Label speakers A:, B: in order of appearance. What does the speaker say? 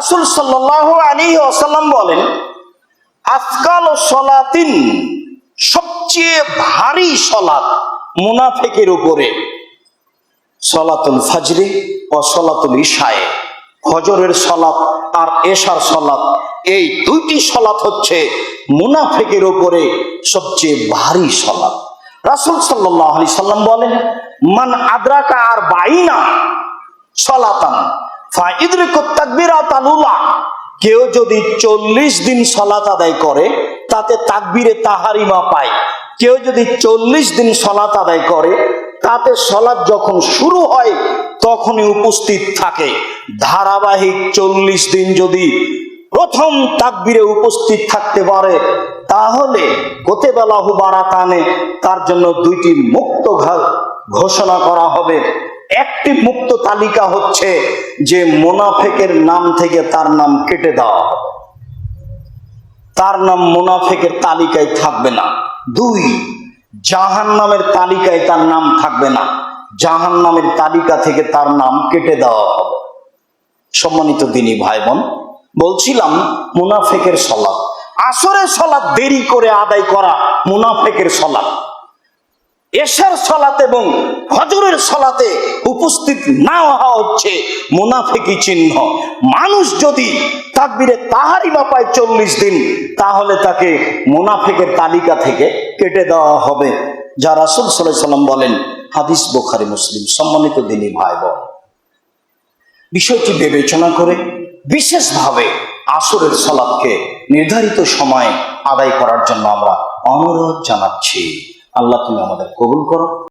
A: রাসূল সাল্লাল্লাহু আলাইহি ওয়াসাল্লাম বলেন, আজকাল সলাতিন, সবচেয়ে ভারী সলাত মুনাফিকের উপরে সলাতুল ফজরে ও সলাতুল ইশায়ে। ফজরের সলাত আর এশার সলাত, এই দুইটি সলাত হচ্ছে মুনাফিকের উপরে সবচেয়ে ভারী সলাত। রাসূল সাল্লাল্লাহু আলাইহি সাল্লাম বলেন, মান আদরাকা আর বাইনা সলাতান ফাইদরিকুত তাকবীরাতাল উলা, কেউ যদি 40 দিন সলাত আদায় করে তাতে তাকবীরে তাহারিমা পায়। কেউ যদি 40 দিন সলাত আদায় করে তাতে সলাত যখন শুরু হয় তখনই উপস্থিত থাকে। ধারাবাহিক 40 দিন যদি প্রথম তাকবীরে উপস্থিত থাকতে পারে তাহলে কুতিবা লাহু বারাকানে, তার জন্য 2টি মুক্ত ঘোষণা করা হবে। একটি মুক্ত তালিকা হচ্ছে যে মুনাফিকের নাম থেকে তার নাম কেটে দেওয়া হবে, তার নাম মুনাফিকের তালিকায় থাকবে না। 2, জাহান্নামের তালিকায় তার নাম থাকবে না, জাহান্নামের তালিকা থেকে তার নাম কেটে দেওয়া হবে। সম্মানিত দিনী ভাই বোন, বলছিলাম মুনাফিকের সালাত, আসরের সালাত দেরি করে আদায় করা মুনাফিকের সালাত। এশার সালাত এবং ফজরের সালাতে উপস্থিত না হওয়া হচ্ছে মুনাফিকি চিহ্ন। মানুষ যদি তাকবীরে তাহারিমা পায় 40 দিন তাহলে তাকে মুনাফিকের তালিকা থেকে কেটে দেওয়া হবে, যা রাসূল সাল্লাল্লাহু আলাইহি সাল্লাম বলেন। হাদিস বুখারী মুসলিম। সম্মানিত দিনী ভাই বোন, বিষয়টি বিবেচনা করে বিশেষভাবে আসরের সালাতকে নির্ধারিত সময়ে আদায় করার জন্য আমরা অনুরোধ জানাচ্ছি। আল্লাহ তুমি আমাদের কবুল করো।